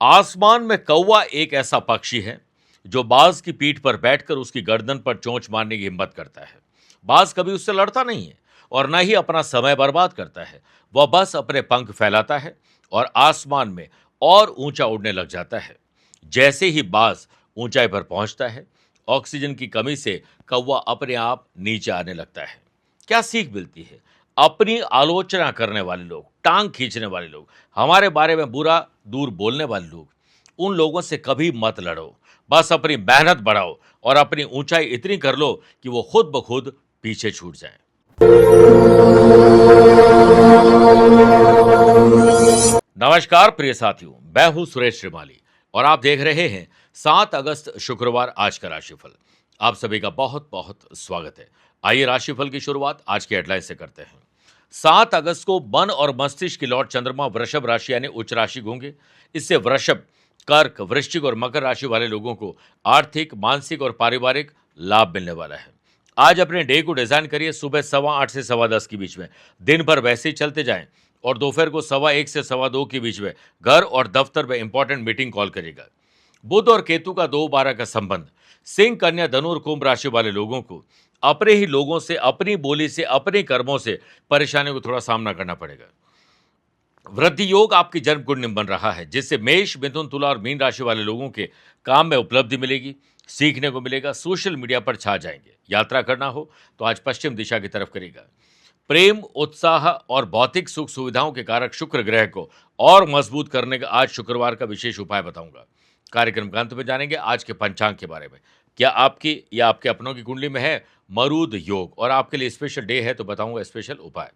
आसमान में कौवा एक ऐसा पक्षी है जो बाज की पीठ पर बैठकर उसकी गर्दन पर चोंच मारने की हिम्मत करता है। बाज कभी उससे लड़ता नहीं है और न ही अपना समय बर्बाद करता है। वह बस अपने पंख फैलाता है और आसमान में और ऊंचा उड़ने लग जाता है। जैसे ही बाज ऊंचाई पर पहुंचता है, ऑक्सीजन की कमी से कौवा अपने आप नीचे आने लगता है। क्या सीख मिलती है? अपनी आलोचना करने वाले लोग, टांग खींचने वाले लोग, हमारे बारे में बुरा दूर बोलने वाले लोग, उन लोगों से कभी मत लड़ो। बस अपनी मेहनत बढ़ाओ और अपनी ऊंचाई इतनी कर लो कि वो खुद ब खुद पीछे छूट जाए। नमस्कार प्रिय साथियों, मैं हूं सुरेश श्रीमाली और आप देख रहे हैं 7 अगस्त शुक्रवार आज का राशिफल। आप सभी का बहुत बहुत स्वागत है। आइए राशिफल की शुरुआत आज के हेडलाइन से करते हैं। 7 अगस्त को मन और मस्तिष्क की लॉर्ड चंद्रमा वृषभ राशि यानी उच्च राशि होंगे। इससे वृषभ, कर्क, वृश्चिक और मकर राशि वाले लोगों को आर्थिक, मानसिक और पारिवारिक लाभ मिलने वाला है। आज अपने डे को डिजाइन करिए सुबह 8:15 से 10:15 के बीच में। दिन भर वैसे ही चलते जाएं और दोपहर को 1:15 से 2:15 के बीच में घर और दफ्तर में इंपॉर्टेंट मीटिंग कॉल करेगा। बुध और केतु का 2-12 का संबंध सिंह, कन्या, धनु और कुंभ राशि वाले लोगों को अपने ही लोगों से, अपनी बोली से, अपने कर्मों से परेशानियों को थोड़ा सामना करना पड़ेगा। वृद्धि योग आपकी जन्म कुंडली में बन रहा है, जिससे मेष, मिथुन, तुला और मीन राशि वाले लोगों के काम में उपलब्धि मिलेगी, सीखने को मिलेगा, सोशल मीडिया पर छा जाएंगे। यात्रा करना हो तो आज पश्चिम दिशा की तरफ करेगा। प्रेम, उत्साह और भौतिक सुख सुविधाओं के कारक शुक्र ग्रह को और मजबूत करने का आज शुक्रवार का विशेष उपाय बताऊंगा। कार्यक्रम के अंत में जानेंगे आज के पंचांग के बारे में। क्या आपकी या आपके अपनों की कुंडली में है मरूद योग और आपके लिए स्पेशल डे है तो बताऊंगा स्पेशल उपाय।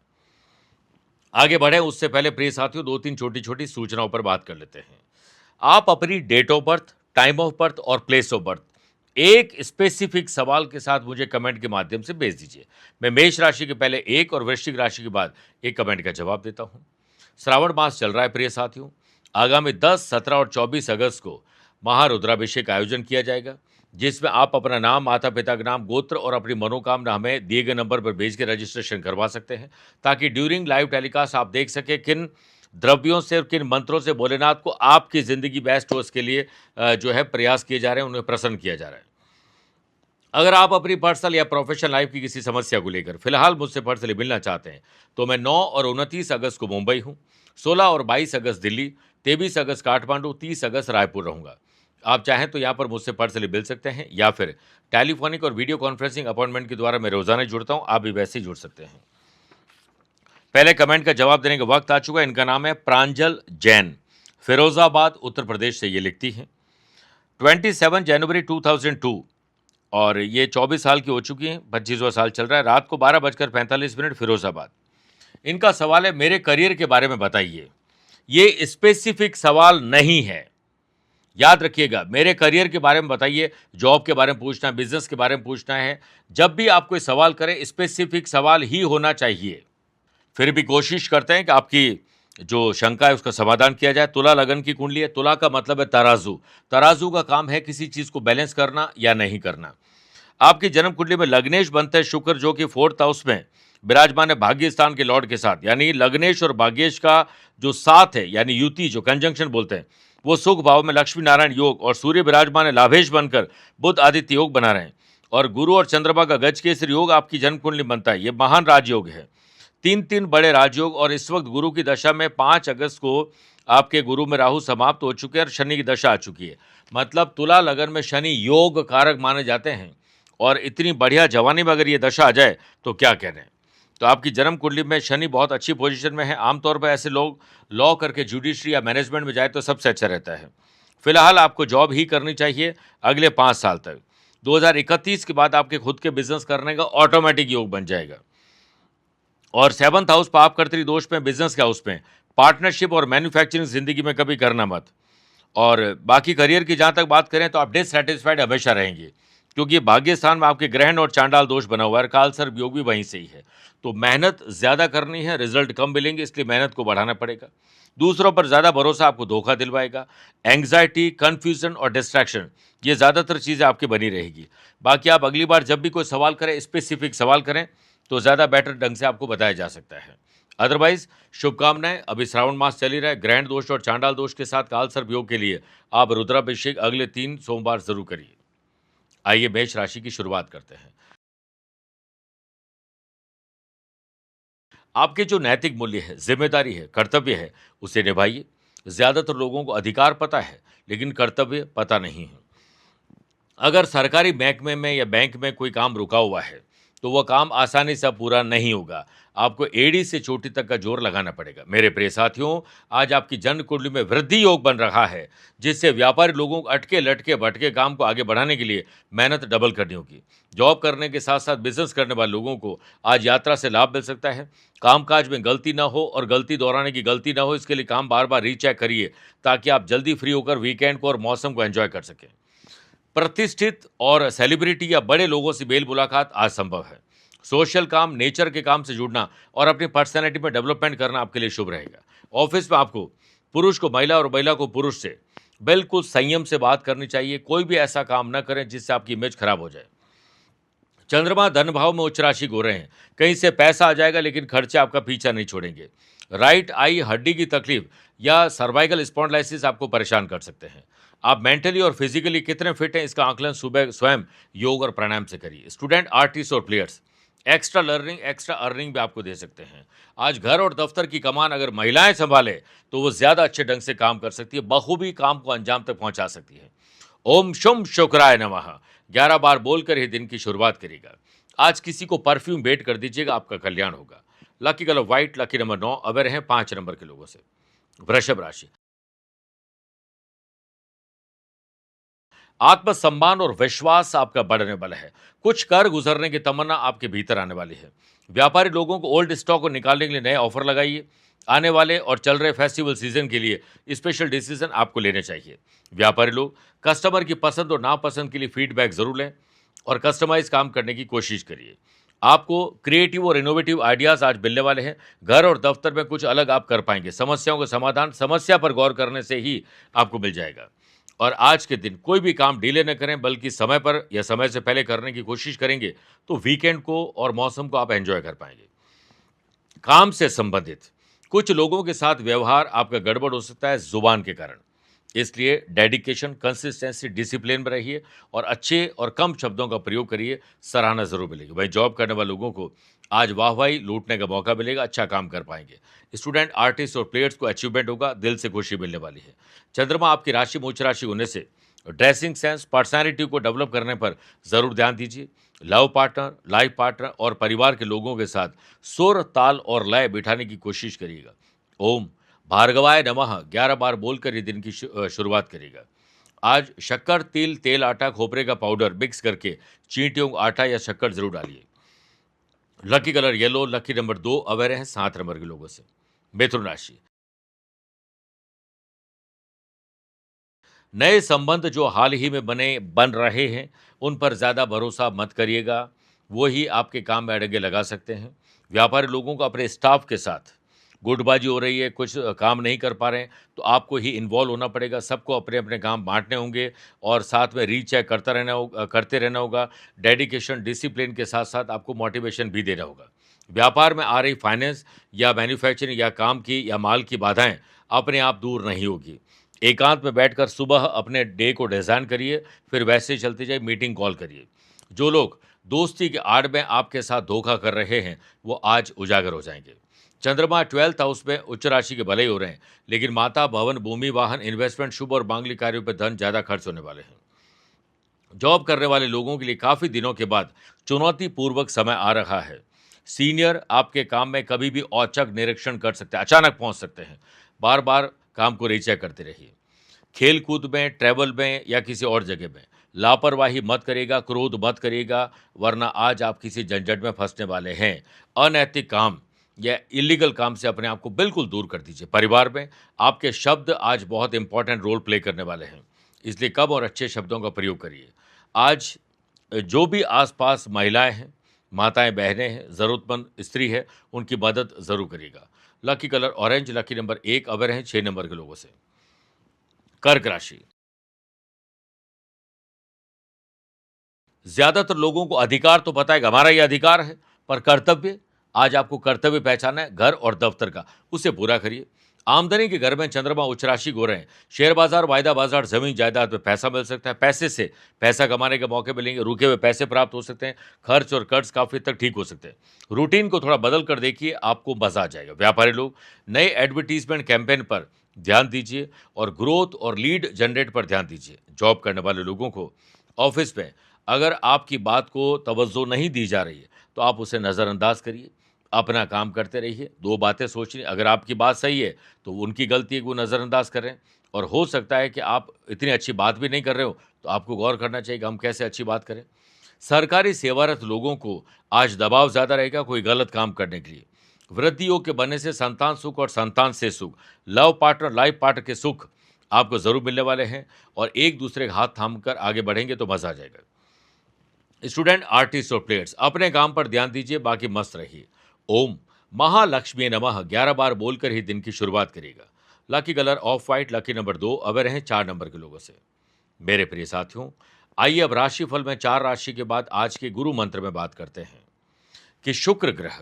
आगे बढ़े उससे पहले प्रिय साथियों, 2-3 छोटी छोटी सूचनाओं पर बात कर लेते हैं। आप अपनी date of birth, time of birth और प्लेस ऑफ बर्थ एक स्पेसिफिक सवाल के साथ मुझे कमेंट के माध्यम से भेज दीजिए। मैं मेष राशि के पहले एक और वृश्चिक राशि के बाद एक कमेंट का जवाब देता हूं। श्रावण मास चल रहा है प्रिय साथियों। आगामी 10, 17 और 24 अगस्त को महारुद्राभिषेक का आयोजन किया जाएगा, जिसमें आप अपना नाम, माता पिता का नाम, गोत्र और अपनी मनोकामना हमें दिए गए नंबर पर भेज के रजिस्ट्रेशन करवा सकते हैं, ताकि ड्यूरिंग लाइव टेलीकास्ट आप देख सकें किन द्रव्यों से और किन मंत्रों से भोलेनाथ को आपकी ज़िंदगी बेस्ट हो उसके लिए जो है प्रयास किए जा रहे हैं, उन्हें प्रसन्न किया जा रहा है। अगर आप अपनी पर्सनल या प्रोफेशनल लाइफ की किसी समस्या को लेकर फिलहाल मुझसे पर्सनली मिलना चाहते हैं तो मैं 9 और 29 अगस्त को मुंबई हूँ, 16 और 22 अगस्त दिल्ली, 23 अगस्त काठमांडू, 30 अगस्त रायपुर रहूँगा। आप चाहें तो यहाँ पर मुझसे पर्सनली मिल सकते हैं या फिर टेलीफोनिक और वीडियो कॉन्फ्रेंसिंग अपॉइंटमेंट के द्वारा मैं रोजाना जुड़ता हूँ, आप भी वैसे ही जुड़ सकते हैं। पहले कमेंट का जवाब देने का वक्त आ चुका है। इनका नाम है प्रांजल जैन, फिरोजाबाद उत्तर प्रदेश से ये लिखती हैं। 27 जनवरी 2002 और ये 24 साल की हो चुकी हैं, 25वां साल चल रहा है। रात को 12:45 फिरोजाबाद। इनका सवाल है मेरे करियर के बारे में बताइए। ये स्पेसिफिक सवाल नहीं है, याद रखिएगा। मेरे करियर के बारे में बताइए, जॉब के बारे में पूछना है, बिजनेस के बारे में पूछना है। जब भी आप कोई सवाल करें स्पेसिफिक सवाल ही होना चाहिए। फिर भी कोशिश करते हैं कि आपकी जो शंका है उसका समाधान किया जाए। तुला लगन की कुंडली है। तुला का मतलब है तराजू। तराजू का काम है किसी चीज को बैलेंस करना या नहीं करना। आपकी जन्म कुंडली में लग्नेश बनते हैं शुक्र, जो कि 4th हाउस में विराजमान है भाग्य स्थान के लॉर्ड के साथ। यानी लग्नेश और भाग्येश का जो साथ है, यानी युति, जो कंजंक्शन बोलते हैं, वो सुख भाव में लक्ष्मी नारायण योग और सूर्य विराजमान है लाभेश बनकर बुध आदित्य योग बना रहे हैं। और गुरु और चंद्रमा का गज केसरी योग आपकी जन्म कुंडली बनता है। ये महान राजयोग है। 3 बड़े राजयोग। और इस वक्त गुरु की दशा में 5 अगस्त को आपके गुरु में राहु समाप्त हो चुके हैं और शनि की दशा आ चुकी है। मतलब तुला लगन में शनि योग कारक माने जाते हैं और इतनी बढ़िया जवानी में अगर ये दशा आ जाए तो क्या कहने। तो आपकी जन्म कुंडली में शनि बहुत अच्छी पोजीशन में है। आमतौर पर ऐसे लोग लॉ करके जुडिशरी या मैनेजमेंट में जाए तो सबसे अच्छा रहता है। फिलहाल आपको जॉब ही करनी चाहिए अगले 5 साल तक। 2031 के बाद आपके खुद के बिजनेस करने का ऑटोमेटिक योग बन जाएगा। और 7th हाउस पाप कर्तरी दोष में, बिजनेस के हाउस में, पार्टनरशिप और मैन्युफैक्चरिंग जिंदगी में कभी करना मत। और बाकी करियर की जहाँ तक बात करें तो आप डिससेटिस्फाइड हमेशा रहेंगे, क्योंकि भाग्य स्थान में आपके ग्रहण और चांडाल दोष बना हुआ है। काल सर्प योग भी वहीं से ही है। तो मेहनत ज़्यादा करनी है, रिजल्ट कम मिलेंगे, इसलिए मेहनत को बढ़ाना पड़ेगा। दूसरों पर ज़्यादा भरोसा आपको धोखा दिलवाएगा। एंग्जाइटी, कन्फ्यूजन और डिस्ट्रैक्शन, ये ज़्यादातर चीज़ें आपकी बनी रहेगी। बाकी आप अगली बार जब भी कोई सवाल करें, स्पेसिफिक सवाल करें तो ज़्यादा बेटर ढंग से आपको बताया जा सकता है। अदरवाइज शुभकामनाएं। अभी श्रावण मास चल ही रहा है। ग्रहण दोष और चांडाल दोष के साथ कालसर्प योग के लिए आप रुद्राभिषेक अगले 3 सोमवार जरूर करिए। आइए मेष राशि की शुरुआत करते हैं। आपके जो नैतिक मूल्य है, जिम्मेदारी है, कर्तव्य है, उसे निभाइए। ज्यादातर लोगों को अधिकार पता है, लेकिन कर्तव्य पता नहीं है। अगर सरकारी महकमे में या बैंक में कोई काम रुका हुआ है, तो वह काम आसानी से पूरा नहीं होगा। आपको एड़ी से चोटी तक का जोर लगाना पड़ेगा। मेरे प्रिय साथियों, आज आपकी जन्म कुंडली में वृद्धि योग बन रहा है, जिससे व्यापारी लोगों को अटके लटके भटके काम को आगे बढ़ाने के लिए मेहनत डबल करनी होगी। जॉब करने के साथ साथ बिजनेस करने वाले लोगों को आज यात्रा से लाभ मिल सकता है। कामकाज में गलती ना हो और गलती दोहराने की गलती ना हो, इसके लिए काम बार बार रीचेक करिए, ताकि आप जल्दी फ्री होकर वीकेंड को और मौसम को एंजॉय कर सकें। प्रतिष्ठित और सेलिब्रिटी या बड़े लोगों से मेल मुलाकात आज संभव है। सोशल काम, नेचर के काम से जुड़ना और अपनी पर्सनैलिटी में डेवलपमेंट करना आपके लिए शुभ रहेगा। ऑफिस में आपको पुरुष को महिला और महिला को पुरुष से बिल्कुल संयम से बात करनी चाहिए। कोई भी ऐसा काम न करें जिससे आपकी इमेज खराब हो जाए। चंद्रमा धन भाव में उच्च राशि हो रहे हैं। कहीं से पैसा आ जाएगा, लेकिन खर्चे आपका पीछा नहीं छोड़ेंगे। राइट आई हड्डी की तकलीफ या सर्वाइकल स्पॉन्डिलाइसिस आपको परेशान कर सकते हैं। आप मेंटली और फिजिकली कितने फिट हैं, इसका आकलन सुबह स्वयं योग और प्राणायाम से करिए। स्टूडेंट, आर्टिस्ट और players extra learning, extra earning भी आपको दे सकते हैं। आज घर और दफ्तर की कमान अगर महिलाएं संभाले, तो वो ज्यादा अच्छे ढंग से काम कर सकती है, बखूबी काम को अंजाम तक पहुंचा सकती है। ओम शुम शुक्राय नमः 11 बार बोलकर ही दिन की शुरुआत करेगा। आज किसी को परफ्यूम भेंट कर दीजिएगा, आपका कल्याण होगा। Lucky colour white, lucky number 9 aware हैं 5 नंबर के लोगों से। वृषभ राशि, आत्मसम्मान और विश्वास आपका बढ़ने वाला है। कुछ कर गुजरने की तमन्ना आपके भीतर आने वाली है। व्यापारी लोगों को ओल्ड स्टॉक को निकालने के लिए नए ऑफर लगाइए। आने वाले और चल रहे फेस्टिवल सीजन के लिए स्पेशल डिसीजन आपको लेने चाहिए। व्यापारी लोग कस्टमर की पसंद और नापसंद के लिए फीडबैक जरूर लें और कस्टमाइज काम करने की कोशिश करिए। आपको क्रिएटिव और इनोवेटिव आइडियाज आज मिलने वाले हैं। घर और दफ्तर में कुछ अलग आप कर पाएंगे। समस्याओं का समाधान समस्या पर गौर करने से ही आपको मिल जाएगा। और आज के दिन कोई भी काम डिले न करें, बल्कि समय पर या समय से पहले करने की कोशिश करेंगे, तो वीकेंड को और मौसम को आप एंजॉय कर पाएंगे। काम से संबंधित कुछ लोगों के साथ व्यवहार आपका गड़बड़ हो सकता है जुबान के कारण। इसलिए डेडिकेशन, कंसिस्टेंसी, डिसिप्लिन में रहिए और अच्छे और कम शब्दों का प्रयोग करिए, सराहना जरूर मिलेगी। वहीं जॉब करने वाले लोगों को आज वाहवाही लूटने का मौका मिलेगा, अच्छा काम कर पाएंगे। स्टूडेंट, आर्टिस्ट और प्लेयर्स को अचीवमेंट होगा, दिल से खुशी मिलने वाली है। चंद्रमा आपकी राशि में उच्च राशि होने से ड्रेसिंग सेंस, पर्सनैलिटी को डेवलप करने पर जरूर ध्यान दीजिए। लव पार्टनर, लाइफ पार्टनर और परिवार के लोगों के साथ सुर, ताल और लय बिठाने की कोशिश करिएगा। ओम भार्गवाय नमः 11 बार बोलकर ये दिन की शुरुआत करेगा। आज शक्कर, तिल, तेल, आटा, खोपरे का पाउडर मिक्स करके चींटियों को आटा या शक्कर जरूर डालिए। Lucky colour yellow, lucky number 2 aware है 7 नंबर के लोगों से। मिथुन राशि, नए संबंध जो हाल ही में बन रहे हैं, उन पर ज़्यादा भरोसा मत करिएगा। वो ही आपके काम में अड़ंगे लगा सकते हैं। व्यापारी लोगों को अपने स्टाफ के साथ गुटबाजी हो रही है, कुछ काम नहीं कर पा रहे हैं, तो आपको ही इन्वॉल्व होना पड़ेगा। सबको अपने अपने काम बांटने होंगे और साथ में रीचेक करते रहना होगा। डेडिकेशन, डिसिप्लिन के साथ साथ आपको मोटिवेशन भी देना होगा। व्यापार में आ रही फाइनेंस या मैन्युफैक्चरिंग या काम की या माल की बाधाएं अपने आप दूर नहीं होगी। एकांत में बैठकर सुबह अपने डे को डिज़ाइन करिए, फिर वैसे ही चलते जाइए, मीटिंग कॉल करिए। जो लोग दोस्ती के आड़ में आपके साथ धोखा कर रहे हैं, वो आज उजागर हो जाएंगे। चंद्रमा 12th हाउस में उच्च राशि के भले ही हो रहे हैं, लेकिन माता, भवन, भूमि, वाहन, इन्वेस्टमेंट, शुभ और मांगलिक कार्यों पर धन ज़्यादा खर्च होने वाले हैं। जॉब करने वाले लोगों के लिए काफ़ी दिनों के बाद चुनौतीपूर्वक समय आ रहा है। सीनियर आपके काम में कभी भी औचक निरीक्षण कर सकते हैं, अचानक पहुंच सकते हैं। बार बार काम को रीचेक करते रहिए। खेल कूद में, ट्रैवल में या किसी और जगह में लापरवाही मत करिएगा, क्रोध मत करिएगा, वरना आज आप किसी झंझट में फंसने वाले हैं। अनैतिक काम या इलीगल काम से अपने आप को बिल्कुल दूर कर दीजिए। परिवार में आपके शब्द आज बहुत इंपॉर्टेंट रोल प्ले करने वाले हैं, इसलिए कम और अच्छे शब्दों का प्रयोग करिए। आज जो भी आसपास महिलाएं हैं, माताएं, बहनें हैं, ज़रूरतमंद स्त्री है, उनकी मदद ज़रूर करिएगा। Lucky colour orange, lucky number 1 अवर हैं 6 नंबर के लोगों से। कर्क राशि, ज्यादातर लोगों को अधिकार तो पता है कि हमारा ये अधिकार है, पर कर्तव्य आज आपको कर्तव्य पहचाना है घर और दफ्तर का, उसे पूरा करिए। आमदनी के घर में चंद्रमा उच्च राशि हो रहे हैं। शेयर बाजार, वायदा बाजार, जमीन जायदाद में पैसा मिल सकता है। पैसे से पैसा कमाने के मौके मिलेंगे। रुके हुए पैसे प्राप्त हो सकते हैं। खर्च और कर्ज काफी तक ठीक हो सकते हैं। रूटीन को थोड़ा बदल कर देखिए, आपको मजा आ जाएगा। व्यापारी लोग नए एडवर्टीजमेंट कैंपेन पर ध्यान दीजिए और ग्रोथ और लीड जनरेट पर ध्यान दीजिए। जॉब करने वाले लोगों को ऑफिस में अगर आपकी बात को तवज्जो नहीं दी जा रही है तो आप उसे नज़रअंदाज करिए, अपना काम करते रहिए। दो बातें सोचनी, अगर आपकी बात सही है तो उनकी गलती है कि वो नज़रअंदाज कर रहे हैं, और हो सकता है कि आप इतनी अच्छी बात भी नहीं कर रहे हो, तो आपको गौर करना चाहिए कि हम कैसे अच्छी बात करें। सरकारी सेवारत लोगों को आज दबाव ज़्यादा रहेगा कोई गलत काम करने के लिए। वृद्धि योग के बनने से संतान सुख और संतान से सुख, लव पार्टनर, लाइफ पार्टनर के सुख आपको ज़रूर मिलने वाले हैं, और एक दूसरे का हाथ थाम कर आगे बढ़ेंगे तो मज़ा आ जाएगा। स्टूडेंट, आर्टिस्ट और प्लेयर्स अपने काम पर ध्यान दीजिए, बाकी मस्त रहिए। ओम महालक्ष्मी नमः 11 बार बोलकर ही दिन की शुरुआत करिएगा। Lucky colour of white, lucky number 2, away रहें 4 नंबर के लोगों से। मेरे प्रिय साथियों, आइए अब राशिफल में 4 राशि के बाद आज के गुरु मंत्र में बात करते हैं कि शुक्र ग्रह,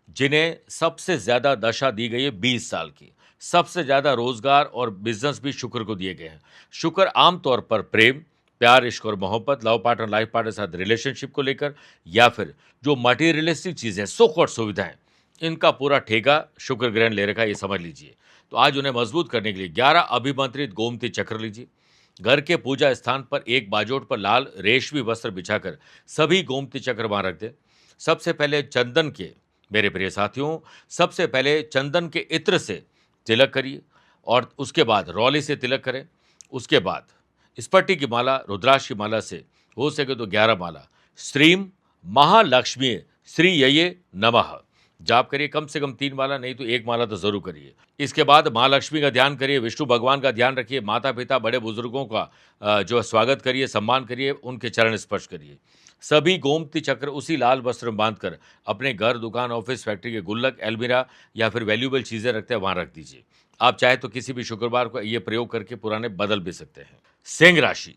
जिन्हें सबसे ज्यादा दशा दी गई है 20 साल की, सबसे ज्यादा रोजगार और बिजनेस भी शुक्र को दिए गए हैं। शुक्र आमतौर पर प्रेम, प्यार, इश्क और मोहब्बत, लव पार्टनर, लाइफ पार्टनर के साथ रिलेशनशिप को लेकर, या फिर जो मटीरियलिस्टिक चीजें, सुख और सुविधाएं, इनका पूरा ठेका शुक्र ग्रहण ले रखा है, ये समझ लीजिए। तो आज उन्हें मजबूत करने के लिए 11 अभिमंत्रित गोमती चक्र लीजिए। घर के पूजा स्थान पर एक बाजोट पर लाल रेशमी वस्त्र बिछाकर सभी गोमती चक्र वहां रख दें। सबसे पहले चंदन के, मेरे प्रिय साथियों, सबसे पहले चंदन के इत्र से तिलक करिए और उसके बाद रौली से तिलक करें। उसके बाद स्फटिक की माला, रुद्राक्ष की माला से हो सके तो 11 माला श्रीम महालक्ष्मी श्री यये नमः जाप करिए। कम से कम 3 माला, नहीं तो 1 माला तो जरूर करिए। इसके बाद माँ लक्ष्मी का ध्यान करिए, विष्णु भगवान का ध्यान रखिए, माता पिता बड़े बुजुर्गों का जो स्वागत करिए, सम्मान करिए, उनके चरण स्पर्श करिए। सभी गोमती चक्र उसी लाल वस्त्र में बांधकर अपने घर, दुकान, ऑफिस, फैक्ट्री के गुल्लक, अलमीरा या फिर वैल्यूएबल चीजें रखते हैं वहां रख दीजिए। आप चाहे तो किसी भी शुक्रवार को ये प्रयोग करके पुराने बदल भी सकते हैं। सिंह राशि,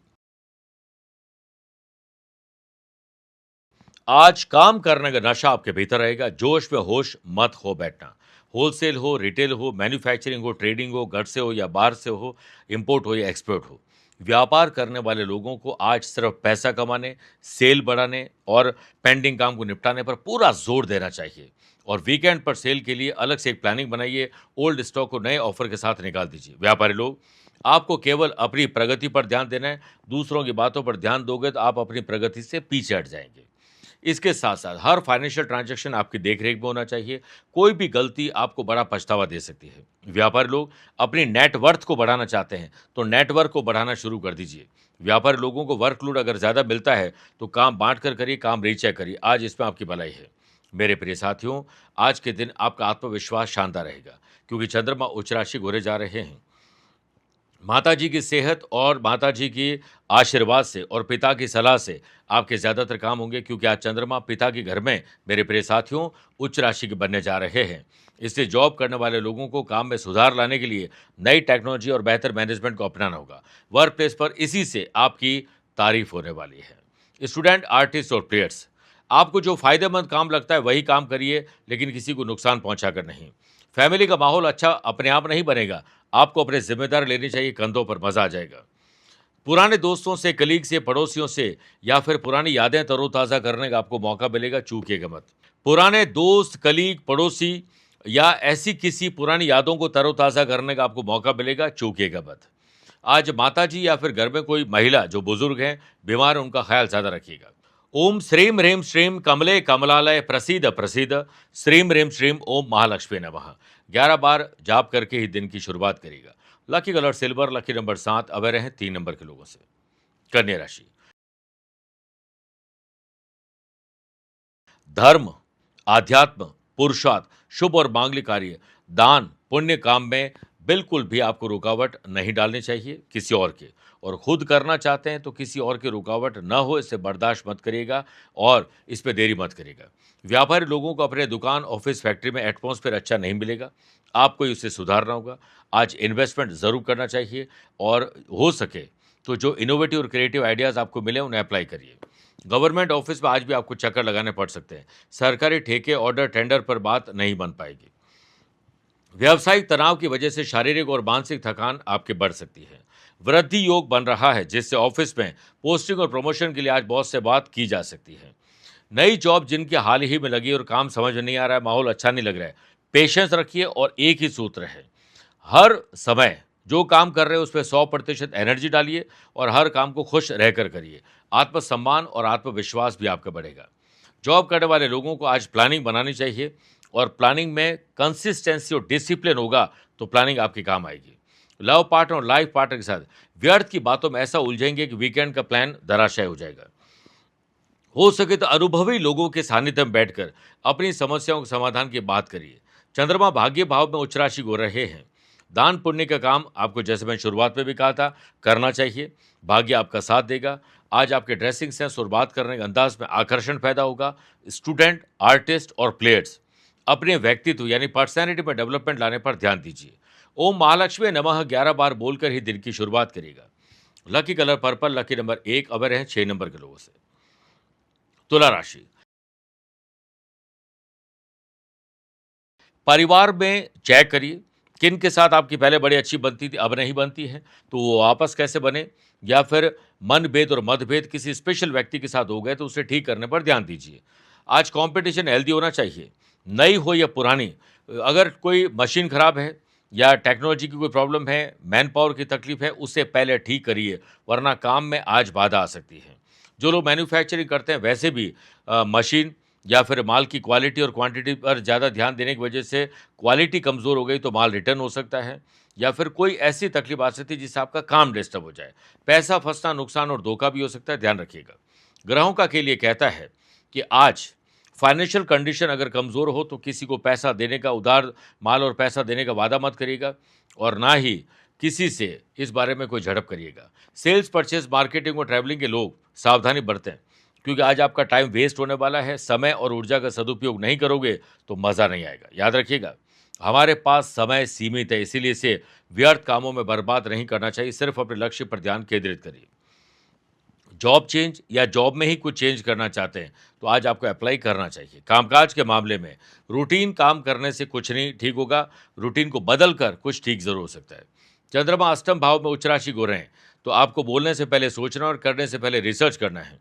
आज काम करने का नशा आपके भीतर रहेगा। जोश में होश मत हो बैठना। होलसेल हो, रिटेल हो, मैन्युफैक्चरिंग हो, ट्रेडिंग हो, घर से हो या बाहर से हो, इंपोर्ट हो या एक्सपोर्ट हो, व्यापार करने वाले लोगों को आज सिर्फ पैसा कमाने, सेल बढ़ाने और पेंडिंग काम को निपटाने पर पूरा जोर देना चाहिए। और वीकेंड पर सेल के लिए अलग से एक प्लानिंग बनाइए। ओल्ड स्टॉक को नए ऑफर के साथ निकाल दीजिए। व्यापारी लोग, आपको केवल अपनी प्रगति पर ध्यान देना है। दूसरों की बातों पर ध्यान दोगे तो आप अपनी प्रगति से पीछे हट जाएंगे। इसके साथ साथ हर फाइनेंशियल ट्रांजैक्शन आपकी देखरेख में होना चाहिए। कोई भी गलती आपको बड़ा पछतावा दे सकती है। व्यापारी लोग अपनी नेटवर्थ को बढ़ाना चाहते हैं तो नेटवर्क को बढ़ाना शुरू कर दीजिए। व्यापारी लोगों को वर्कलोड अगर ज़्यादा मिलता है तो काम बांट कर करिए, काम रीचेक करिए। आज इसमें आपकी भलाई है। मेरे प्रिय साथियों, आज के दिन आपका आत्मविश्वास शानदार रहेगा क्योंकि चंद्रमा उच्च राशि घोरे जा रहे हैं। माताजी की सेहत और माताजी की आशीर्वाद से और पिता की सलाह से आपके ज़्यादातर काम होंगे क्योंकि आज चंद्रमा पिता के घर में, मेरे प्रिय साथियों, उच्च राशि के बनने जा रहे हैं। इससे जॉब करने वाले लोगों को काम में सुधार लाने के लिए नई टेक्नोलॉजी और बेहतर मैनेजमेंट को अपनाना होगा। वर्क प्लेस पर इसी से आपकी तारीफ होने वाली है। स्टूडेंट, आर्टिस्ट और प्लेयर्स, आपको जो फायदेमंद काम लगता है वही काम करिए, लेकिन किसी को नुकसान पहुंचाकर नहीं। फैमिली का माहौल अच्छा अपने आप नहीं बनेगा, आपको अपने जिम्मेदार लेनी चाहिए, कंधों पर मजा आ जाएगा। पुराने दोस्तों से, कलीग से, पड़ोसियों से या फिर पुरानी यादें तरोताज़ा करने का आपको मौका मिलेगा, चूकिएगा मत। पुराने दोस्त, कलीग, पड़ोसी या ऐसी किसी पुरानी यादों को तरोताज़ा करने का आपको मौका मिलेगा, चूकिएगा मत। आज माताजी या फिर घर में कोई महिला जो बुजुर्ग हैं, बीमार हैं, उनका ख्याल ज़्यादा रखिएगा। ओम श्रीम ह्रीम श्रीम कमले कमलालय प्रसीद प्रसीद श्रीम ह्रीम श्रीम ओम महालक्ष्मी नमः 11 बार जाप करके ही दिन की शुरुआत करेगा। Lucky colour silver, lucky number 7, away रहें 3 नंबर के लोगों से। कन्या राशि, धर्म, आध्यात्म, पुरुषार्थ, शुभ और मांगलिक कार्य, दान, पुण्य काम में बिल्कुल भी आपको रुकावट नहीं डालनी चाहिए किसी और के, और खुद करना चाहते हैं तो किसी और की रुकावट न हो, इसे बर्दाश्त मत करिएगा और इस पे देरी मत करिएगा। व्यापारी लोगों को अपने दुकान, ऑफिस, फैक्ट्री में एटमॉस्फेयर अच्छा नहीं मिलेगा, आपको इसे सुधारना होगा। आज इन्वेस्टमेंट ज़रूर करना चाहिए और हो सके तो जो इनोवेटिव और क्रिएटिव आइडियाज़ आपको मिले उन्हें अप्लाई करिए। गवर्नमेंट ऑफिस में आज भी आपको चक्कर लगाने पड़ सकते हैं। सरकारी ठेके, ऑर्डर, टेंडर पर बात नहीं बन पाएगी। व्यावसायिक तनाव की वजह से शारीरिक और मानसिक थकान आपकी बढ़ सकती है। वृद्धि योग बन रहा है, जिससे ऑफिस में पोस्टिंग और प्रमोशन के लिए आज बॉस से बात की जा सकती है। नई जॉब जिनकी हाल ही में लगी और काम समझ में नहीं आ रहा है, माहौल अच्छा नहीं लग रहा है, पेशेंस रखिए और एक ही सूत्र है, हर समय जो काम कर रहे हैं उसमें 100% एनर्जी डालिए और हर काम को खुश रहकर करिए। आत्मसम्मान और आत्मविश्वास भी आपका बढ़ेगा। जॉब करने वाले लोगों को आज प्लानिंग बनानी चाहिए और प्लानिंग में कंसिस्टेंसी और डिसिप्लिन होगा तो प्लानिंग आपके काम आएगी। लव पार्टनर और लाइफ पार्टनर के साथ व्यर्थ की बातों में ऐसा उलझेंगे कि वीकेंड का प्लान धराशायी हो जाएगा। हो सके तो अनुभवी लोगों के सानिध्य में बैठकर अपनी समस्याओं के समाधान की बात करिए। चंद्रमा भाग्य भाव में उच्च राशि हो रहे हैं। दान पुण्य का काम आपको, जैसे मैं शुरुआत में भी कहा था, करना चाहिए। भाग्य आपका साथ देगा। आज आपके ड्रेसिंग सेंस और बात करने के अंदाज में आकर्षण पैदा होगा। स्टूडेंट, आर्टिस्ट और प्लेयर्स अपने व्यक्तित्व यानी पर्सनैलिटी में डेवलपमेंट लाने पर ध्यान दीजिए। ओम महालक्ष्मी नमः 11 बार बोलकर ही दिन की शुरुआत करिएगा। Lucky colour purple, lucky number 1 अवर है 6 नंबर के लोगों से। तुला राशि, परिवार में चेक करिए किन के साथ आपकी पहले बड़ी अच्छी बनती थी, अब नहीं बनती है, तो वो वापस कैसे बने, या फिर मनभेद और मतभेद किसी स्पेशल व्यक्ति के साथ हो गए तो उसे ठीक करने पर ध्यान दीजिए। आज कंपटीशन हेल्दी होना चाहिए, नई हो या पुरानी। अगर कोई मशीन खराब है या टेक्नोलॉजी की कोई प्रॉब्लम है, मैन पावर की तकलीफ है, उससे पहले ठीक करिए, वरना काम में आज बाधा आ सकती है। जो लोग मैन्युफैक्चरिंग करते हैं वैसे भी मशीन या फिर माल की क्वालिटी और क्वांटिटी पर ज़्यादा ध्यान देने की वजह से क्वालिटी कमज़ोर हो गई तो माल रिटर्न हो सकता है, या फिर कोई ऐसी तकलीफ आ सकती है जिससे आपका काम डिस्टर्ब हो जाए। पैसा फंसना, नुकसान और धोखा भी हो सकता है, ध्यान रखिएगा। ग्रहों का खेल ये कहता है कि आज फाइनेंशियल कंडीशन अगर कमज़ोर हो तो किसी को पैसा देने का, उधार माल और पैसा देने का वादा मत करिएगा और ना ही किसी से इस बारे में कोई झड़प करिएगा। सेल्स, परचेज, मार्केटिंग और ट्रैवलिंग के लोग सावधानी बरतें, क्योंकि आज आपका टाइम वेस्ट होने वाला है। समय और ऊर्जा का सदुपयोग नहीं करोगे तो मज़ा नहीं आएगा। याद रखिएगा, हमारे पास समय सीमित है, इसीलिए इसे व्यर्थ कामों में बर्बाद नहीं करना चाहिए। सिर्फ अपने लक्ष्य पर ध्यान केंद्रित करिए। जॉब चेंज या जॉब में ही कुछ चेंज करना चाहते हैं तो आज आपको अप्लाई करना चाहिए। कामकाज के मामले में रूटीन काम करने से कुछ नहीं ठीक होगा, रूटीन को बदल कर कुछ ठीक जरूर हो सकता है। चंद्रमा अष्टम भाव में उच्च राशि को रहें तो आपको बोलने से पहले सोचना और करने से पहले रिसर्च करना है।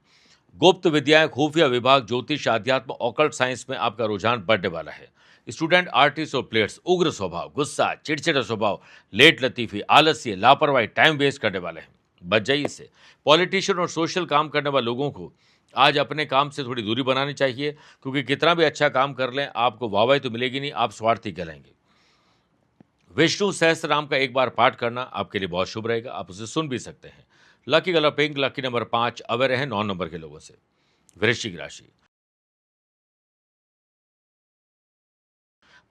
गुप्त विद्याएं, खुफिया विभाग, ज्योतिष, अध्यात्म, ऑकल्ट साइंस में आपका रुझान बढ़ने वाला है। स्टूडेंट, आर्टिस्ट और प्लेयर्स उग्र स्वभाव, गुस्सा, चिड़चिड़ा स्वभाव, लेट लतीफी, आलस्य, लापरवाही, टाइम वेस्ट करने वाले हैं, बच जाइए इससे। पॉलिटिशियन और सोशल काम करने वाले लोगों को आज अपने काम से थोड़ी दूरी बनानी चाहिए, क्योंकि कितना भी अच्छा काम कर लें आपको वाहवाही तो मिलेगी नहीं, आप स्वार्थी कहलाएंगे। विष्णु सहस्त्र नाम का एक बार पाठ करना आपके लिए बहुत शुभ रहेगा, आप उसे सुन भी सकते हैं। Lucky colour pink, lucky number 5 away रहे 9 नंबर के लोगों से। वृश्चिक राशि,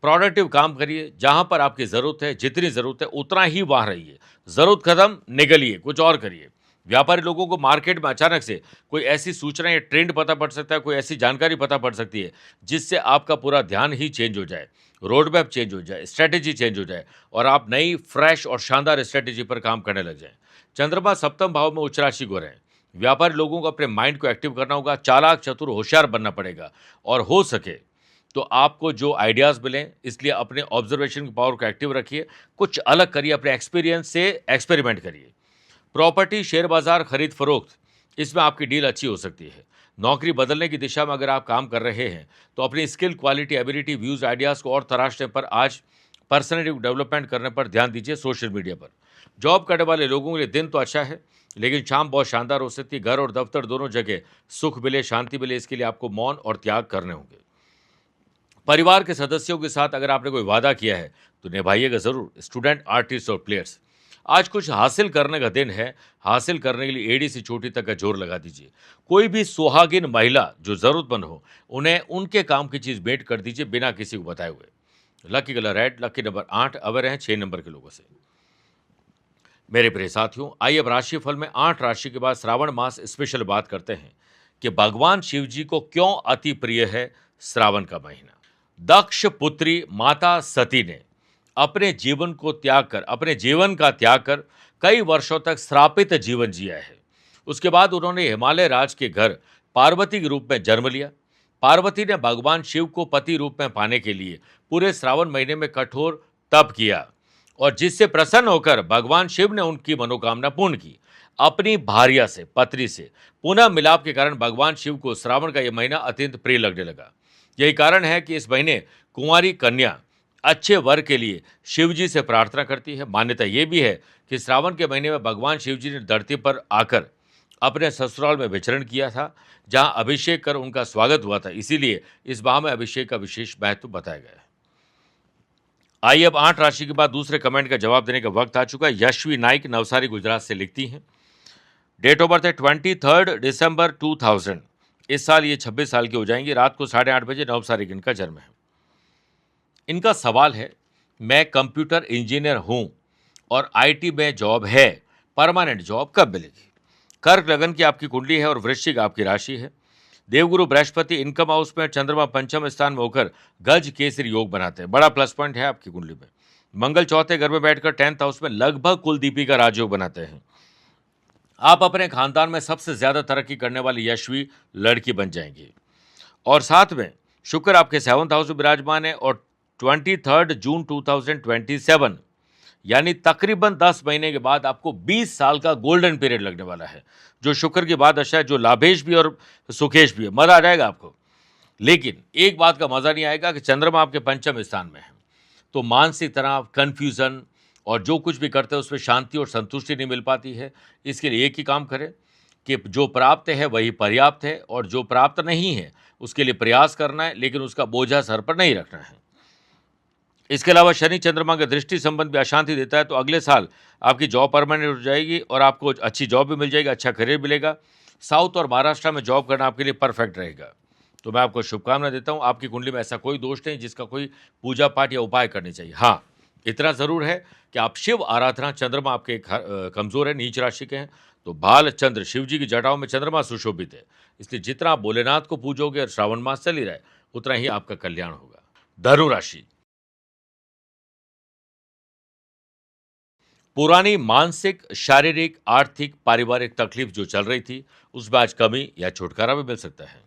प्रोडक्टिव काम करिए, जहां पर आपकी जरूरत है, जितनी जरूरत है उतना ही वहां रहिए। जरूरत खत्म, निकलिए, कुछ और करिए। व्यापारी लोगों को मार्केट में अचानक से कोई ऐसी सूचना या ट्रेंड पता पड़ सकता है, कोई ऐसी जानकारी पता पड़ सकती है जिससे आपका पूरा ध्यान ही चेंज हो जाए, रोड मैप चेंज हो जाए, स्ट्रैटेजी चेंज हो जाए और आप नई फ्रेश और शानदार स्ट्रैटेजी पर काम करने लग जाएं। चंद्रमा सप्तम भाव में उच्च राशि को रहें। व्यापारी लोगों को अपने माइंड को एक्टिव करना होगा, चालाक, चतुर, होशियार बनना पड़ेगा और हो सके तो आपको जो आइडियाज़ मिलें, इसलिए अपने ऑब्जर्वेशन की पावर को एक्टिव रखिए, कुछ अलग करिए, अपने एक्सपीरियंस से एक्सपेरिमेंट करिए। प्रॉपर्टी, शेयर बाजार, खरीद फरोख्त, इसमें आपकी डील अच्छी हो सकती है। नौकरी बदलने की दिशा में अगर आप काम कर रहे हैं तो अपनी skill, quality, ability, views, ideas को और तराशने पर आज पर्सनैलिटी डेवलपमेंट करने पर ध्यान दीजिए सोशल मीडिया पर। जॉब करने वाले लोगों के लिए दिन तो अच्छा है, लेकिन शाम बहुत शानदार हो सकती है। घर और दफ्तर दोनों जगह सुख मिले, शांति मिले, इसके लिए आपको मौन और त्याग करने होंगे। परिवार के सदस्यों के साथ अगर आपने कोई वादा किया है तो निभाइएगा जरूर। स्टूडेंट, आर्टिस्ट और प्लेयर्स, आज कुछ हासिल करने का दिन है। हासिल करने के लिए एड़ी से चोटी तक का जोर लगा दीजिए। कोई भी सुहागिन महिला जो जरूरतमंद हो, उन्हें उनके काम की चीज भेंट कर दीजिए बिना किसी को बताए हुए। Lucky colour red, lucky number 8 अवर है 6 नंबर के लोगों से। मेरे प्रिय साथियों, आइए अब राशिफल में 8 राशि के बाद श्रावण मास स्पेशल बात करते हैं कि भगवान शिव जी को क्यों अति प्रिय है श्रावण का महीना। दक्ष पुत्री माता सती ने अपने जीवन को त्याग कर, अपने जीवन का त्याग कर कई वर्षों तक श्रापित जीवन जिया है। उसके बाद उन्होंने हिमालय राज के घर पार्वती के रूप में जन्म लिया। पार्वती ने भगवान शिव को पति रूप में पाने के लिए पूरे श्रावण महीने में कठोर तप किया और जिससे प्रसन्न होकर भगवान शिव ने उनकी मनोकामना पूर्ण की। अपनी भार्या से, पत्नी से पुनः मिलाप के कारण भगवान शिव को श्रावण का यह महीना अत्यंत प्रिय लगने लगा। यही कारण है कि इस महीने कुंवारी कन्या अच्छे वर के लिए शिव जी से प्रार्थना करती है। मान्यता यह भी है कि श्रावण के महीने में भगवान शिव जी ने धरती पर आकर अपने ससुराल में विचरण किया था, जहां अभिषेक कर उनका स्वागत हुआ था। इसीलिए इस माह में अभिषेक का विशेष महत्व बताया गया है। आइए अब 8 राशि के बाद दूसरे कमेंट का जवाब देने का वक्त आ चुका है। यशवी नाइक नवसारी गुजरात से लिखती हैं, डेट ऑफ बर्थ है 23 दिसंबर 2000। इस साल ये 26 साल की हो जाएंगी। रात को 8:30 बजे नवसारी इनका जन्म है। इनका सवाल है, मैं कंप्यूटर इंजीनियर हूं और आईटी में जॉब है, परमानेंट जॉब कब मिलेगी? कर्क लगन की आपकी कुंडली है और वृश्चिक आपकी राशि है। देवगुरु बृहस्पति इनकम हाउस में, चंद्रमा पंचम स्थान में होकर गज केसरी योग बनाते हैं, बड़ा प्लस पॉइंट है आपकी कुंडली में। मंगल चौथे घर में बैठकर 10th हाउस में लगभग कुलदीपी का राजयोग बनाते हैं। आप अपने खानदान में सबसे ज्यादा तरक्की करने वाली यशवी लड़की बन जाएंगी। और साथ में शुक्र आपके 7th हाउस में विराजमान है और 23 जून 2027 यानी तकरीबन 10 महीने के बाद आपको 20 साल का गोल्डन पीरियड लगने वाला है, जो शुक्र की बात दशा है, जो लाभेश भी और सुखेश भी है। मजा आ जाएगा आपको। लेकिन एक बात का मजा नहीं आएगा कि चंद्रमा आपके पंचम स्थान में है, तो मानसिक तनाव, कंफ्यूजन और जो कुछ भी करते हैं उसमें शांति और संतुष्टि नहीं मिल पाती है। इसके लिए एक ही काम करें कि जो प्राप्त है वही पर्याप्त है और जो प्राप्त नहीं है उसके लिए प्रयास करना है, लेकिन उसका बोझा सर पर नहीं रखना है। इसके अलावा शनि चंद्रमा का दृष्टि संबंध भी अशांति देता है, तो अगले साल आपकी जॉब परमानेंट हो जाएगी और आपको अच्छी जॉब भी मिल जाएगी, अच्छा करियर मिलेगा। साउथ और महाराष्ट्र में जॉब करना आपके लिए परफेक्ट रहेगा। तो मैं आपको शुभकामना देता हूँ। आपकी कुंडली में ऐसा कोई दोष नहीं जिसका कोई पूजा पाठ या उपाय करनी चाहिए। हाँ, इतना ज़रूर है कि आप शिव आराधना, चंद्रमा आपके कमज़ोर है, नीच राशि के हैं, तो भाल चंद्र शिव जी की जटाओं में चंद्रमा सुशोभित है, इसलिए जितना आप भोलेनाथ को पूजोगे और श्रावण मास चल ही रहा है उतना ही आपका कल्याण होगा। धनु राशि, पुरानी मानसिक, शारीरिक, आर्थिक, पारिवारिक तकलीफ जो चल रही थी उसमें आज कमी या छुटकारा भी मिल सकता है।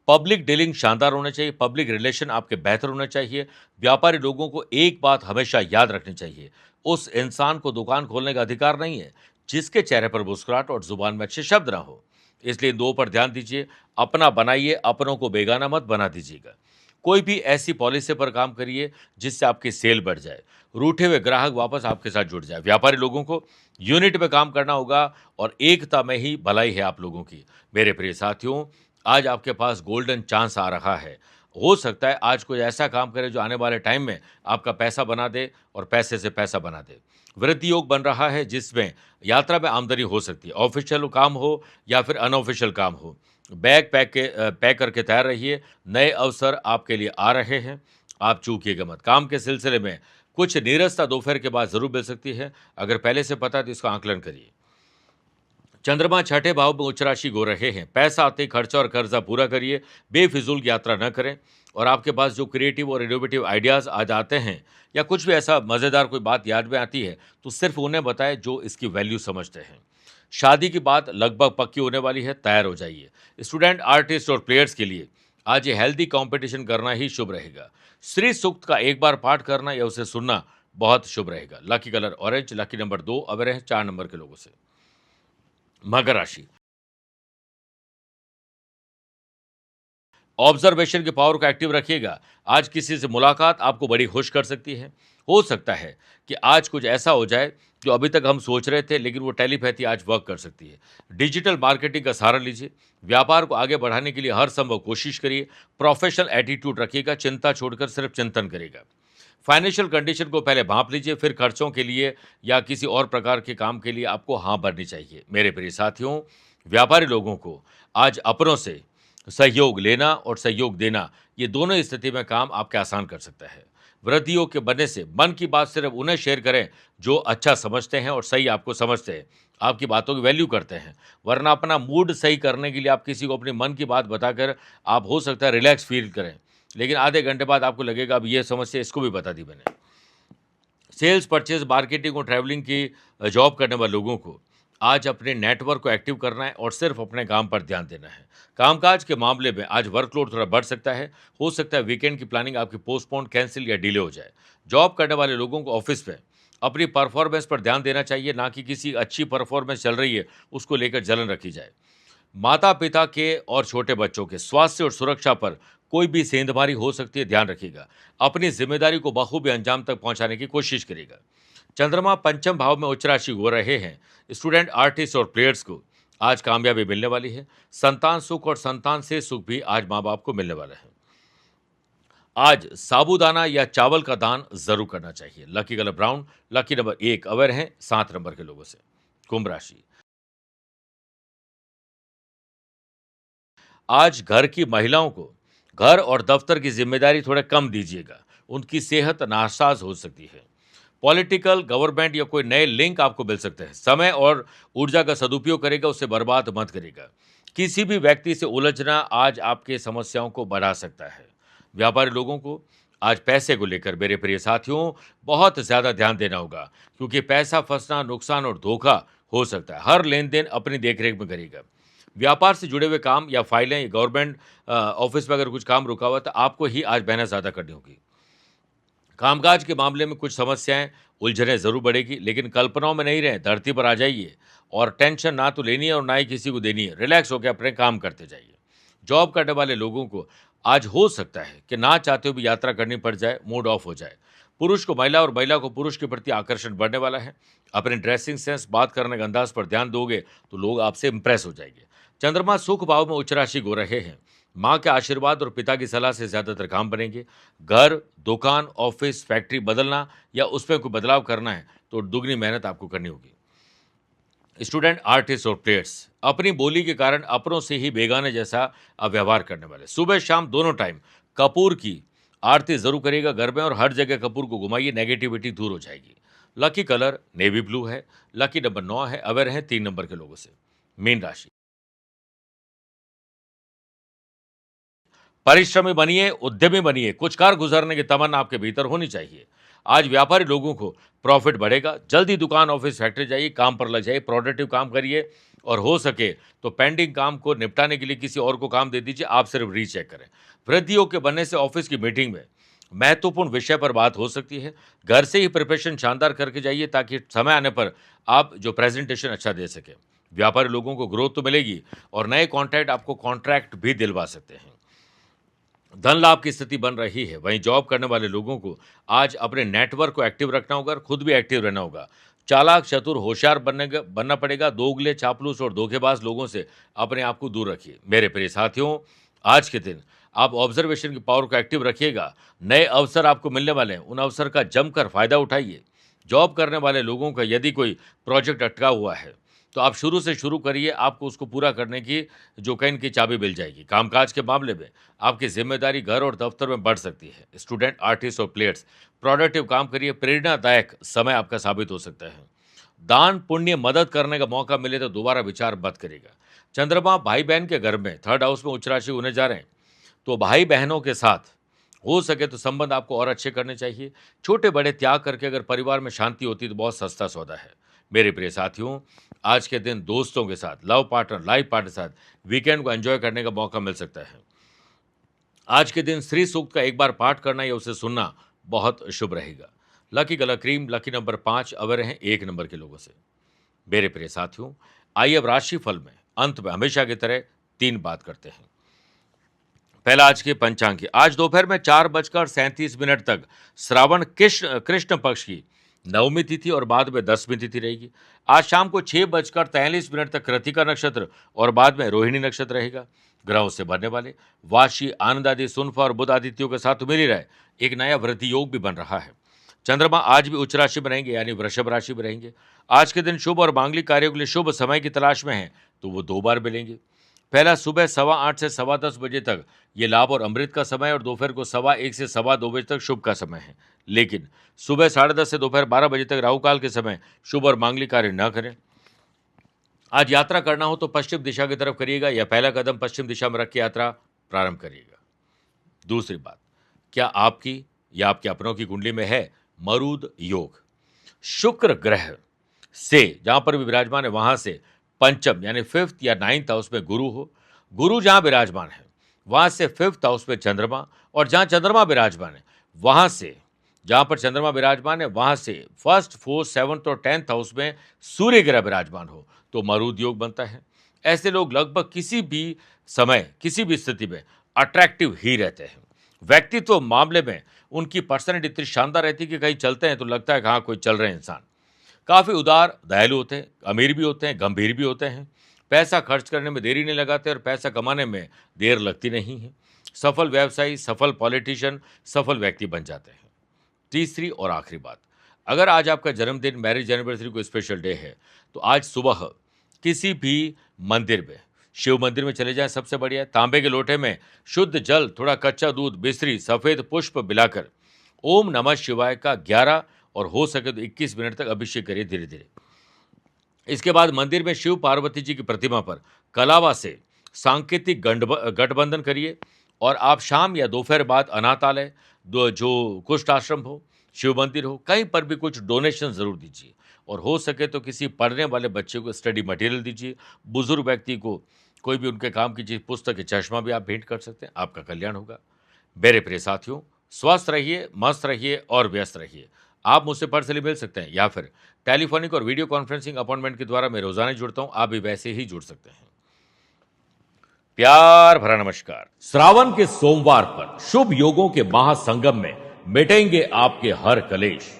पब्लिक डीलिंग शानदार होना चाहिए, पब्लिक रिलेशन आपके बेहतर होना चाहिए। व्यापारी लोगों को एक बात हमेशा याद रखनी चाहिए, उस इंसान को दुकान खोलने का अधिकार नहीं है जिसके चेहरे पर मुस्कुराहट और जुबान में अच्छे शब्द ना हो। इसलिए इन दो पर ध्यान दीजिए, अपना बनाइए, अपनों को बेगाना मत बना दीजिएगा। कोई भी ऐसी पॉलिसी पर काम करिए जिससे आपकी सेल बढ़ जाए, रूठे हुए ग्राहक वापस आपके साथ जुड़ जाए। व्यापारी लोगों को यूनिट में काम करना होगा और एकता में ही भलाई है आप लोगों की। मेरे प्रिय साथियों, आज आपके पास गोल्डन चांस आ रहा है। हो सकता है आज कोई ऐसा काम करे जो आने वाले टाइम में आपका पैसा बना दे और पैसे से पैसा बना दे। वृद्धि योग बन रहा है जिसमें यात्रा में आमदनी हो सकती है। ऑफिशियल काम हो या फिर अनऑफिशियल काम हो, बैग पैक करके तैयार रहिए। नए अवसर आपके लिए आ रहे हैं, आप चूकिएगा मत। काम के सिलसिले में कुछ नीरसता दोपहर के बाद जरूर मिल सकती है। अगर पहले से पता है तो इसका आंकलन करिए। चंद्रमा छठे भाव में उच्च राशि हो रहे हैं। पैसा आते खर्चा और कर्जा पूरा करिए, बेफिजूल की यात्रा न करें। और आपके पास जो क्रिएटिव और इनोवेटिव आइडियाज़ आज आते हैं या कुछ भी ऐसा मज़ेदार कोई बात याद में आती है तो सिर्फ उन्हें बताएं जो इसकी वैल्यू समझते हैं। शादी की बात लगभग पक्की होने वाली है, तैयार हो जाइए। स्टूडेंट, आर्टिस्ट और प्लेयर्स के लिए आज ये हेल्दी कंपटीशन करना ही शुभ रहेगा। श्री सूक्त का एक बार पाठ करना या उसे सुनना बहुत शुभ रहेगा। Lucky colour orange, lucky number 2 अब रहे 4 नंबर के लोगों से। मकर राशि, ऑब्जर्वेशन के पावर को एक्टिव रखिएगा। आज किसी से मुलाकात आपको बड़ी खुश कर सकती है। हो सकता है कि आज कुछ ऐसा हो जाए जो अभी तक हम सोच रहे थे, लेकिन वो टेलीपैथी आज वर्क कर सकती है। डिजिटल मार्केटिंग का सहारा लीजिए। व्यापार को आगे बढ़ाने के लिए हर संभव कोशिश करिए। प्रोफेशनल एटीट्यूड रखिएगा, चिंता छोड़कर सिर्फ चिंतन करिएगा। फाइनेंशियल कंडीशन को पहले भांप लीजिए, फिर खर्चों के लिए या किसी और प्रकार के काम के लिए आपको हाँ भरनी चाहिए। मेरे प्रिय साथियों, व्यापारी लोगों को आज अपनों से सहयोग लेना और सहयोग देना, ये दोनों स्थिति में काम आपके आसान कर सकता है। वृद्धि योग के बनने से मन की बात सिर्फ उन्हें शेयर करें जो अच्छा समझते हैं और सही आपको समझते हैं, आपकी बातों की वैल्यू करते हैं। वरना अपना मूड सही करने के लिए आप किसी को अपने मन की बात बताकर आप हो सकता है रिलैक्स फील करें, लेकिन आधे घंटे बाद आपको लगेगा अब ये समस्या इसको भी बता दी मैंने। सेल्स, परचेज, मार्केटिंग और ट्रैवलिंग की जॉब करने वाले लोगों को आज अपने नेटवर्क को एक्टिव करना है और सिर्फ अपने काम पर ध्यान देना है। कामकाज के मामले में आज वर्कलोड थोड़ा बढ़ सकता है। हो सकता है वीकेंड की प्लानिंग आपकी पोस्टपोन, कैंसिल या डिले हो जाए। जॉब करने वाले लोगों को ऑफिस में अपनी परफॉर्मेंस पर ध्यान देना चाहिए, ना कि किसी अच्छी परफॉर्मेंस चल रही है उसको लेकर जलन रखी जाए। माता-पिता के और छोटे बच्चों के स्वास्थ्य और सुरक्षा पर कोई भी सेंधमारी हो सकती है, ध्यान रखिएगा। अपनी जिम्मेदारी को बखूबी अंजाम तक पहुंचाने की कोशिश करिएगा। चंद्रमा पंचम भाव में उच्च राशि हो रहे हैं। स्टूडेंट, आर्टिस्ट और प्लेयर्स को आज कामयाबी मिलने वाली है। संतान सुख और संतान से सुख भी आज माँ बाप को मिलने वाला है। आज साबूदाना या चावल का दान जरूर करना चाहिए। Lucky colour brown, lucky number 1 aware हैं 7 नंबर के लोगों से। कुंभ राशि, आज घर की महिलाओं को घर और दफ्तर की जिम्मेदारी थोड़ा कम दीजिएगा। उनकी सेहत नासाज हो सकती है। पॉलिटिकल, गवर्नमेंट या कोई नए लिंक आपको मिल सकते हैं। समय और ऊर्जा का सदुपयोग करेगा, उसे बर्बाद मत करेगा। किसी भी व्यक्ति से उलझना आज आपके समस्याओं को बढ़ा सकता है। व्यापारी लोगों को आज पैसे को लेकर मेरे प्रिय साथियों बहुत ज़्यादा ध्यान देना होगा, क्योंकि पैसा फंसना, नुकसान और धोखा हो सकता है। हर लेन देन अपनी देखरेख में करिएगा। व्यापार से जुड़े हुए काम या फाइलें या गवर्नमेंट ऑफिस में अगर कुछ काम रुका हुआ तो आपको ही आज मेहनत ज़्यादा करनी होगी। कामकाज के मामले में कुछ समस्याएं, उलझनें जरूर बढ़ेगी, लेकिन कल्पनाओं में नहीं रहें, धरती पर आ जाइए और टेंशन ना तो लेनी है और ना ही किसी को देनी है। रिलैक्स होकर अपने काम करते जाइए। जॉब करने वाले लोगों को आज हो सकता है कि ना चाहते हुए भी यात्रा करनी पड़ जाए, मूड ऑफ हो जाए। पुरुष को महिला और महिला को पुरुष के प्रति आकर्षण बढ़ने वाला है। अपने ड्रेसिंग सेंस, बात करने के अंदाज पर ध्यान दोगे तो लोग आपसे इंप्रेस हो जाएंगे। चंद्रमा सुख भाव में उच्च राशि हो रहे हैं। माँ के आशीर्वाद और पिता की सलाह से ज्यादातर काम बनेंगे। घर, दुकान, ऑफिस, फैक्ट्री बदलना या उसमें कोई बदलाव करना है तो दुगनी मेहनत आपको करनी होगी। स्टूडेंट, आर्टिस्ट और प्लेयर्स अपनी बोली के कारण अपनों से ही बेगाने जैसा व्यवहार करने वाले। सुबह शाम दोनों टाइम कपूर की आरती जरूर करिएगा घर में, और हर जगह कपूर को घुमाइए, नेगेटिविटी दूर हो जाएगी। लकी कलर नेवी ब्लू है। लकी नंबर 9 है। अवेयर है 3 नंबर के लोगों से। मीन राशि, परिश्रमी बनिए, उद्यमी बनिए। कुछ कार गुजरने की तमन्ना आपके भीतर होनी चाहिए। आज व्यापारी लोगों को प्रॉफिट बढ़ेगा। जल्दी दुकान, ऑफिस, फैक्ट्री जाइए, काम पर लग जाइए, प्रोडक्टिव काम करिए, और हो सके तो पेंडिंग काम को निपटाने के लिए किसी और को काम दे दीजिए, आप सिर्फ रीचेक करें। वृद्धियों के बनने से ऑफिस की मीटिंग में महत्वपूर्ण विषय पर बात हो सकती है। घर से ही प्रिपरेशन शानदार करके जाइए ताकि समय आने पर आप जो प्रेजेंटेशन अच्छा दे सके। व्यापारी लोगों को ग्रोथ तो मिलेगी और नए कॉन्ट्रैक्ट आपको कॉन्ट्रैक्ट भी दिलवा सकते हैं। धन लाभ की स्थिति बन रही है। वहीं जॉब करने वाले लोगों को आज अपने नेटवर्क को एक्टिव रखना होगा और खुद भी एक्टिव रहना होगा। चालाक, चतुर, होशियार बनना पड़ेगा। दोगले, चापलूस और धोखेबाज लोगों से अपने आप को दूर रखिए। मेरे प्रिय साथियों, आज के दिन आप ऑब्जर्वेशन की पावर को एक्टिव रखिएगा। नए अवसर आपको मिलने वाले हैं, उन अवसर का जमकर फायदा उठाइए। जॉब करने वाले लोगों का यदि कोई प्रोजेक्ट अटका हुआ है तो आप शुरू से शुरू करिए, आपको उसको पूरा करने की जो कैन की चाबी मिल जाएगी। कामकाज के मामले में आपकी जिम्मेदारी घर और दफ्तर में बढ़ सकती है। स्टूडेंट, आर्टिस्ट और प्लेयर्स प्रोडक्टिव काम करिए। प्रेरणादायक समय आपका साबित हो सकता है। दान, पुण्य, मदद करने का मौका मिले तो दोबारा विचार मत करिएगा। चंद्रमा भाई बहन के घर में 3rd हाउस में उच्च राशि होने जा रहे हैं, तो भाई बहनों के साथ हो सके तो संबंध आपको और अच्छे करने चाहिए। छोटे बड़े त्याग करके अगर परिवार में शांति होती तो बहुत सस्ता सौदा है। मेरे प्रिय साथियों, आज के दिन दोस्तों के साथ, लव पार्टनर, लाइफ पार्टनर के साथ वीकेंड को एंजॉय करने का मौका मिल सकता है। आज के दिन श्री सूक्त का एक बार पाठ करना या उसे सुनना बहुत शुभ रहेगा। Lucky colour cream, lucky number 5 अवर हैं 1 नंबर के लोगों से। मेरे प्रिय साथियों, आइए अब राशिफल में अंत में हमेशा की तरह 3 बात करते हैं। पहला आज के पंचांग की। आज दोपहर में 4:37 तक श्रावण कृष्ण पक्ष की नवमी तिथि और बाद में 10वीं तिथि रहेगी। आज शाम को 6:43 तक कृतिका नक्षत्र और बाद में रोहिणी नक्षत्र रहेगा। ग्रहों से बनने वाले वाशी, आनंद आदि, सुनफा और बुध आदित्यों के साथ मिल ही रहे एक नया वृद्धि योग भी बन रहा है। चंद्रमा आज भी उच्च राशि में रहेंगे, यानी वृषभ राशि में रहेंगे। आज के दिन शुभ और मांगलिक कार्यों के लिए शुभ समय की तलाश में हैं तो वो 2 बार मिलेंगे। पहला सुबह 8:15 से 10:15 बजे तक ये लाभ और अमृत का समय, और दोपहर को 1:15 से 2:15 बजे तक शुभ का समय है। लेकिन सुबह 10:30 से दोपहर 12 बजे तक राहु काल के समय शुभ और मांगलिक कार्य न करें। आज यात्रा करना हो तो पश्चिम दिशा की तरफ करिएगा या पहला कदम पश्चिम दिशा में रख के यात्रा प्रारंभ करिएगा। दूसरी बात, क्या आपकी या आपके अपनों की कुंडली में है मरूद योग? शुक्र ग्रह से जहां पर भी विराजमान है वहां से पंचम यानी फिफ्थ या नाइन्थ हाउस में गुरु हो, गुरु जहां विराजमान है वहां से फिफ्थ हाउस में चंद्रमा, और जहां चंद्रमा विराजमान है वहां से जहां पर चंद्रमा विराजमान है वहां से फर्स्ट, फोर्थ, सेवंथ और 10th हाउस में सूर्य ग्रह विराजमान हो तो मरूद योग बनता है। ऐसे लोग लगभग किसी भी समय, किसी भी स्थिति में अट्रैक्टिव ही रहते हैं। व्यक्तित्व मामले में उनकी पर्सनैलिटी इतनी शानदार रहती है कि कहीं चलते हैं तो लगता है कि हाँ, कोई चल रहे इंसान। काफ़ी उदार, दयालु होते हैं, अमीर भी होते हैं, गंभीर भी होते हैं। पैसा खर्च करने में देरी नहीं लगाते और पैसा कमाने में देर लगती नहीं है। सफल व्यवसायी, सफल पॉलिटिशियन, सफल व्यक्ति बन जाते हैं। तीसरी और आखिरी बात, अगर आज आपका जन्मदिन, मैरिज एनिवर्सरी कोई स्पेशल डे है तो आज सुबह किसी भी मंदिर में, शिव मंदिर में चले जाएं, सबसे बढ़िया है। तांबे के लोटे में शुद्ध जल, थोड़ा कच्चा दूध, बिस्री, सफ़ेद पुष्प मिलाकर ओम नमः शिवाय का 11 और हो सके तो 21 मिनट तक अभिषेक करिए धीरे धीरे। इसके बाद मंदिर में शिव पार्वती जी की प्रतिमा पर कलावा से सांकेतिक गठबंधन करिए और आप शाम या दोपहर बाद अनाथालय, जो कुष्ठ आश्रम हो, शिव मंदिर हो, कहीं पर भी कुछ डोनेशन ज़रूर दीजिए और हो सके तो किसी पढ़ने वाले बच्चे को स्टडी मटेरियल दीजिए। बुजुर्ग व्यक्ति को कोई भी उनके काम की चीज़, पुस्तक या चश्मा भी आप भेंट कर सकते हैं, आपका कल्याण होगा। मेरे प्रिय साथियों, स्वस्थ रहिए, मस्त रहिए और व्यस्त रहिए। आप मुझसे पर्सनली मिल सकते हैं या फिर टेलीफोनिक और वीडियो कॉन्फ्रेंसिंग अपॉइंटमेंट के द्वारा मैं रोजाना जुड़ता हूं, आप भी वैसे ही जुड़ सकते हैं। प्यार भरा नमस्कार। श्रावण के सोमवार पर शुभ योगों के महासंगम में मिटेंगे आपके हर कलेश।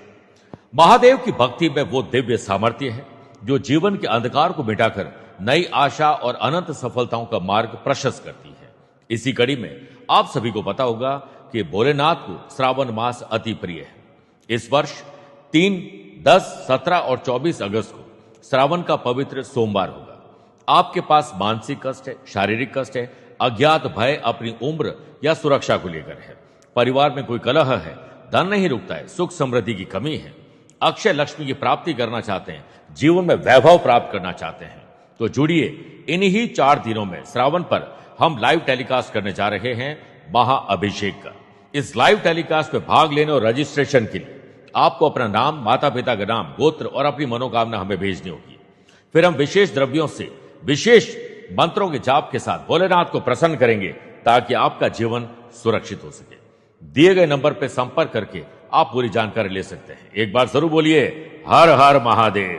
महादेव की भक्ति में वो दिव्य सामर्थ्य है जो जीवन के अंधकार को मिटाकर नई आशा और अनंत सफलताओं का मार्ग प्रशस्त करती है। इसी कड़ी में आप सभी को पता होगा कि भोलेनाथ को श्रावण मास अति प्रिय है। इस वर्ष 3, 10, 17 और 24 अगस्त को श्रावण का पवित्र सोमवार होगा। आपके पास मानसिक कष्ट है, शारीरिक कष्ट है, अज्ञात भय अपनी उम्र या सुरक्षा को लेकर है, परिवार में कोई कलह है, धन नहीं रुकता है, सुख समृद्धि की कमी है, अक्षय लक्ष्मी की प्राप्ति करना चाहते हैं, जीवन में वैभव प्राप्त करना चाहते हैं, तो जुड़िए इन्हीं 4 दिनों में श्रावण पर हम लाइव टेलीकास्ट करने जा रहे हैं महाअभिषेक का। इस लाइव टेलीकास्ट में भाग लेने और रजिस्ट्रेशन के लिए आपको अपना नाम, माता पिता का नाम, गोत्र और अपनी मनोकामना हमें भेजनी होगी। फिर हम विशेष द्रव्यों से, विशेष मंत्रों के जाप के साथ भोलेनाथ को प्रसन्न करेंगे ताकि आपका जीवन सुरक्षित हो सके। दिए गए नंबर पर संपर्क करके आप पूरी जानकारी ले सकते हैं। एक बार जरूर बोलिए, हर हर महादेव।